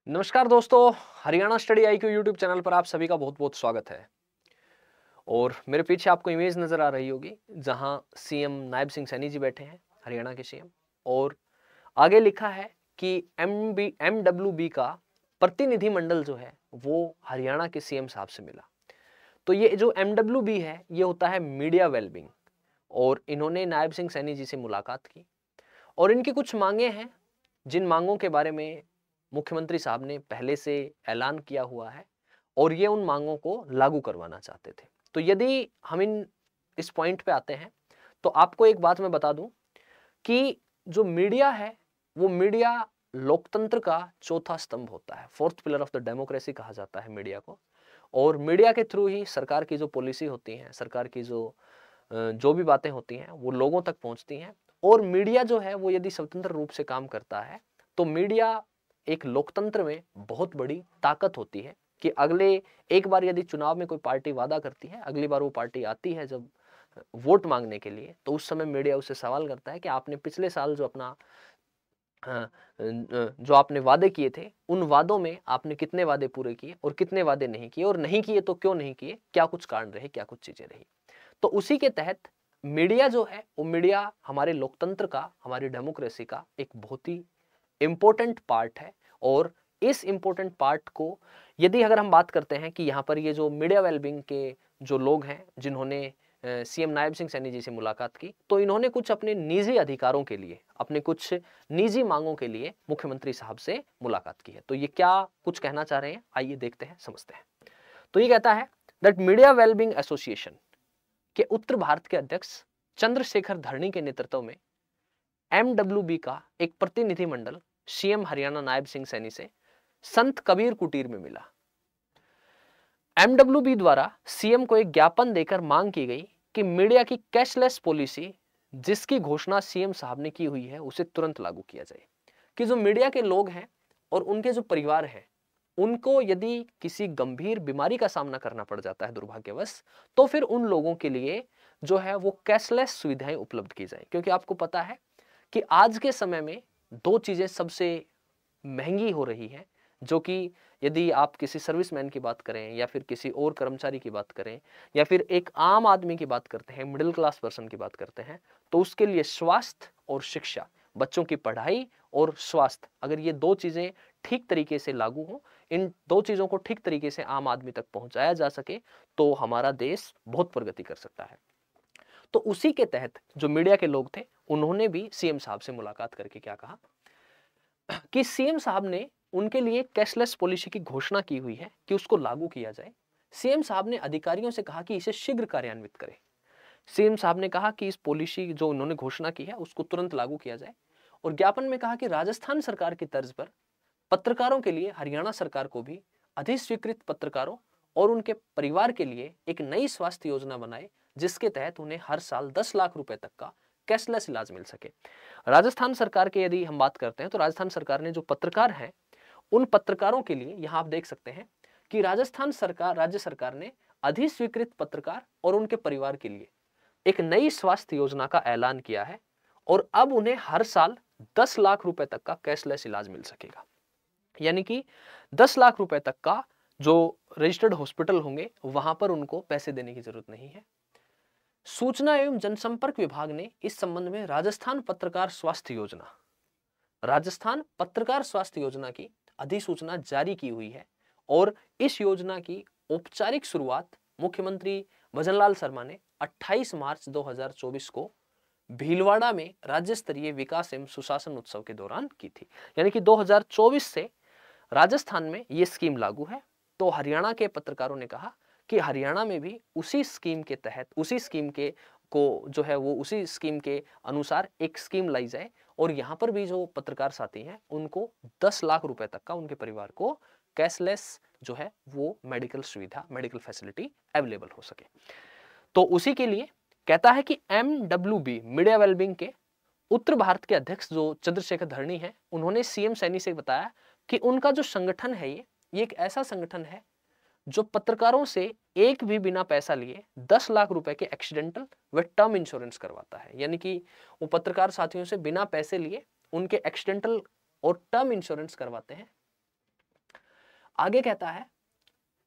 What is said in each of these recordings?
नमस्कार दोस्तों, Haryana study IQ YouTube channel पर आप सभी का बहुत बहुत स्वागत है। और मेरे पीछे आपको इमेज नजर आ रही होगी जहां सीएम नायब सिंह सैनी जी बैठे हैं, हरियाणा के सीएम। और आगे लिखा है कि एमडब्ल्यूबी का प्रतिनिधि मंडल जो है वो हरियाणा के सीएम साहब से मिला। तो ये जो एमडब्ल्यूबी है ये होता है मीडिया वेलबिंग, और इन्होंने नायब सिंह सैनी जी से मुलाकात की और इनकी कुछ मांगे हैं जिन मांगों के बारे में मुख्यमंत्री साहब ने पहले से ऐलान किया हुआ है और ये उन मांगों को लागू करवाना चाहते थे। तो यदि हम इस पॉइंट पे आते हैं तो आपको एक बात मैं बता दूं कि जो मीडिया है वो मीडिया लोकतंत्र का चौथा स्तंभ होता है। Fourth pillar of the democracy कहा जाता है मीडिया को। और मीडिया के थ्रू ही सरकार की जो पॉलिसी होती है, सरकार की जो भी बातें होती हैं वो लोगों तक पहुंचती हैं। और मीडिया जो है वो यदि स्वतंत्र रूप से काम करता है तो मीडिया एक लोकतंत्र में बहुत बड़ी ताकत होती है कि अगले एक बार यदि चुनाव में कोई पार्टी वादा करती है, अगली बार वो पार्टी आती है जब वोट मांगने के लिए, तो उस समय मीडिया उससे सवाल करता है कि आपने पिछले साल जो अपना जो आपने वादे किए थे उन वादों में आपने कितने वादे पूरे किए और कितने वादे नहीं किए, और नहीं किए तो क्यों नहीं किए, क्या कुछ कारण रहे, क्या कुछ चीजें रही। तो उसी के तहत मीडिया जो है वो मीडिया हमारे लोकतंत्र का, हमारी डेमोक्रेसी का एक बहुत ही इंपॉर्टेंट पार्ट है। और इस इंपॉर्टेंट पार्ट को यदि अगर हम बात करते हैं कि यहाँ पर ये जो मीडिया वेलबिंग के जो लोग हैं जिन्होंने सीएम नायब सिंह सैनी जी से मुलाकात की, तो इन्होंने कुछ अपने निजी अधिकारों के लिए, अपने कुछ निजी मांगों के लिए मुख्यमंत्री साहब से मुलाकात की है। तो ये क्या कुछ कहना चाह रहे हैं, आइए देखते हैं, समझते हैं। तो ये कहता है दैट मीडिया वेलबिंग एसोसिएशन के उत्तर भारत के अध्यक्ष चंद्रशेखर धरनी के नेतृत्व में एमडब्ल्यूबी का एक प्रतिनिधिमंडल सीएम हरियाणा नायब सिंह सैनी से संत कबीर कुटीर में मिला। एमडब्ल्यूबी द्वारा सीएम को एक ज्ञापन देकर मांग की गई कि मीडिया की कैशलेस पॉलिसी जिसकी घोषणा सीएम साहब ने की हुई है उसे तुरंत लागू किया जाए। कि जो मीडिया के लोग हैं और उनके जो परिवार हैं उनको यदि किसी गंभीर बीमारी का सामना करना पड़ जाता है दुर्भाग्यवश, तो फिर उन लोगों के लिए जो है वो कैशलेस सुविधाएं उपलब्ध की जाए। क्योंकि आपको पता है कि आज के समय में दो चीजें सबसे महंगी हो रही हैं, जो कि यदि आप किसी सर्विसमैन की बात करें या फिर किसी और कर्मचारी की बात करें या फिर एक आम आदमी की बात करते हैं, मिडिल क्लास पर्सन की बात करते हैं, तो उसके लिए स्वास्थ्य और शिक्षा, बच्चों की पढ़ाई और स्वास्थ्य, अगर ये दो चीजें ठीक तरीके से लागू हो, इन दो चीजों को ठीक तरीके से आम आदमी तक पहुंचाया जा सके, तो हमारा देश बहुत प्रगति कर सकता है। तो उसी के तहत जो मीडिया के लोग थे उन्होंने भी सीएम साहब से मुलाकात करके क्या कहा कि सीएम साहब ने उनके लिए कैशलेस पॉलिसी की घोषणा की हुई है कि उसको लागू किया जाए। सीएम साहब ने अधिकारियों से कहा कि इसे शीघ्र कार्यान्वित करें। सीएम साहब ने कहा कि इस पॉलिसी जो उन्होंने घोषणा की है उसको तुरंत लागू किया जाए। और ज्ञापन में कहा कि राजस्थान सरकार की तर्ज पर पत्रकारों के लिए हरियाणा सरकार को भी अधिस्वीकृत पत्रकारों और उनके परिवार के लिए एक नई स्वास्थ्य योजना बनाए, जिसके तहत उन्हें हर साल 10 लाख रुपए तक का कैशलेस इलाज मिल सके। राजस्थान सरकार के यदि हम बात करते हैं तो राजस्थान सरकार ने जो पत्रकार हैं उन पत्रकारों के लिए यहां आप देख सकते हैं कि राजस्थान सरकार, राज्य सरकार ने अधिस्वीकृत पत्रकार और उनके परिवार के लिए एक नई स्वास्थ्य योजना का ऐलान किया है और अब उन्हें हर साल 10 लाख रुपए तक का कैशलेस इलाज मिल सकेगा। यानी कि 10 लाख रुपए तक का जो रजिस्टर्ड हॉस्पिटल होंगे वहां पर उनको पैसे देने की जरूरत नहीं है। सूचना एवं जनसंपर्क विभाग ने इस संबंध में राजस्थान पत्रकार स्वास्थ्य योजना की अधिसूचना जारी की हुई है। और इस योजना की औपचारिक शुरुआत मुख्यमंत्री भजनलाल शर्मा ने 28 मार्च 2024 को भीलवाड़ा में राज्य स्तरीय विकास एवं सुशासन उत्सव के दौरान की थी। यानी कि 2024 से राजस्थान में यह स्कीम लागू है। तो हरियाणा के पत्रकारों ने कहा कि हरियाणा में भी उसी स्कीम के तहत, उसी स्कीम के को जो है वो उसी स्कीम के अनुसार एक स्कीम लाई जाए और यहाँ पर भी जो पत्रकार साथी हैं उनको 10 लाख रुपए तक का उनके परिवार को कैशलेस जो है वो मेडिकल सुविधा, मेडिकल फैसिलिटी अवेलेबल हो सके। तो उसी के लिए कहता है कि एमडब्ल्यूबी मीडिया वेलबिंग के उत्तर भारत के अध्यक्ष जो चंद्रशेखर धरनी है उन्होंने सीएम सैनी से बताया कि उनका जो संगठन है ये एक ऐसा संगठन है जो पत्रकारों से एक भी बिना पैसा लिए 10 लाख रुपए के एक्सीडेंटल व टर्म इंश्योरेंस करवाता है। यानी कि वो पत्रकार साथियों से बिना पैसे लिए उनके एक्सीडेंटल और टर्म इंश्योरेंस करवाते हैं। आगे कहता है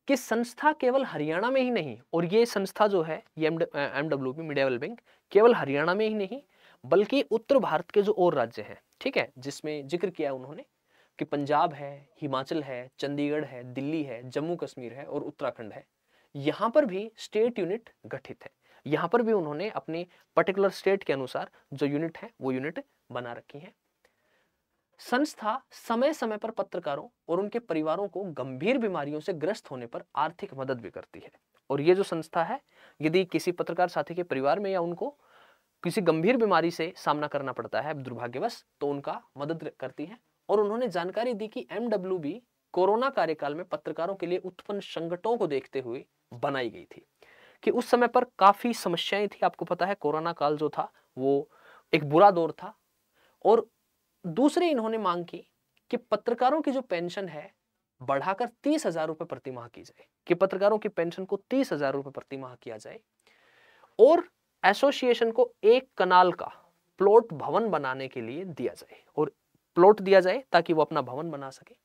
कि संस्था केवल हरियाणा में ही नहीं, और ये संस्था जो है ये एमडब्ल्यूबी मीडिया वेलबिंग केवल हरियाणा में ही नहीं बल्कि उत्तर भारत के जो और राज्य हैं, ठीक है, जिसमें जिक्र किया उन्होंने कि पंजाब है, हिमाचल है, चंडीगढ़ है, दिल्ली है, जम्मू कश्मीर है और उत्तराखंड है, यहाँ पर भी स्टेट यूनिट गठित है। यहाँ पर भी उन्होंने अपने पर्टिकुलर स्टेट के अनुसार जो यूनिट है वो यूनिट बना रखी है। संस्था समय समय पर पत्रकारों और उनके परिवारों को गंभीर बीमारियों से ग्रस्त होने पर आर्थिक मदद भी करती है। और ये जो संस्था है, यदि किसी पत्रकार साथी के परिवार में या उनको किसी गंभीर बीमारी से सामना करना पड़ता है दुर्भाग्यवश, तो उनका मदद करती है। और उन्होंने जानकारी दी कि एमडब्ल्यूबी कोरोना कार्यकाल में पत्रकारों के लिए उत्पन्न संकटों को देखते हुए बनाई गई थी, कि उस समय पर काफी समस्याएं थी। आपको पता है कोरोना काल जो था वो एक बुरा दौर था। और दूसरी इन्होंने मांग की कि पत्रकारों की जो पेंशन है बढ़ाकर 30,000 रुपए प्रति माह की जाए, कि पत्रकारों की पेंशन को 30,000 रुपए प्रति माह किया जाए, और एसोसिएशन को एक कनाल का प्लॉट भवन बनाने के लिए दिया जाए, और प्लॉट दिया जाए ताकि वो अपना भवन बना सके।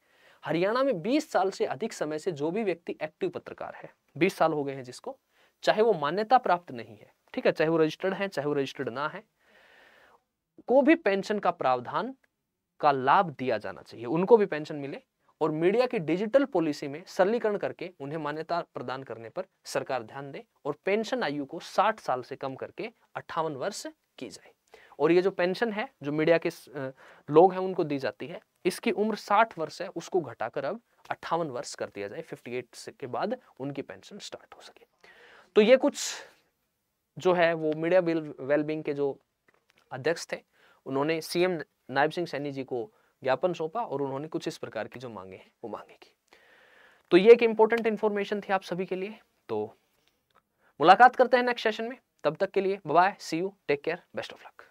हरियाणा में 20 साल से अधिक समय से जो भी व्यक्ति एक्टिव पत्रकार है, 20 साल हो गए हैं जिसको, चाहे वो मान्यता प्राप्त नहीं है, ठीक है, चाहे वो रजिस्टर्ड है चाहे वो रजिस्टर्ड ना है, को भी पेंशन का प्रावधान का लाभ दिया जाना चाहिए, उनको भी पेंशन मिले। और मीडिया की डिजिटल पॉलिसी में सरलीकरण करके उन्हें मान्यता प्रदान करने पर सरकार ध्यान दे, और पेंशन आयु को 60 साल से कम करके 58 वर्ष की जाए। और ये जो पेंशन है जो मीडिया के लोग हैं उनको दी जाती है, इसकी उम्र 60 वर्ष है, उसको घटाकर अब 58 वर्ष कर दिया जाए, 58 के बाद उनकी पेंशन स्टार्ट हो सके। तो ये कुछ जो है वो मीडिया वेलबींग के जो अध्यक्ष थे उन्होंने सीएम नायब सिंह सैनी जी को ज्ञापन सौंपा, और उन्होंने कुछ इस प्रकार की जो मांगे हैं वो मांगे की। तो ये एक इंपॉर्टेंट इंफॉर्मेशन थी आप सभी के लिए। तो मुलाकात करते हैं नेक्स्ट सेशन में, तब तक के लिए bye bye, see you, take care, best of luck.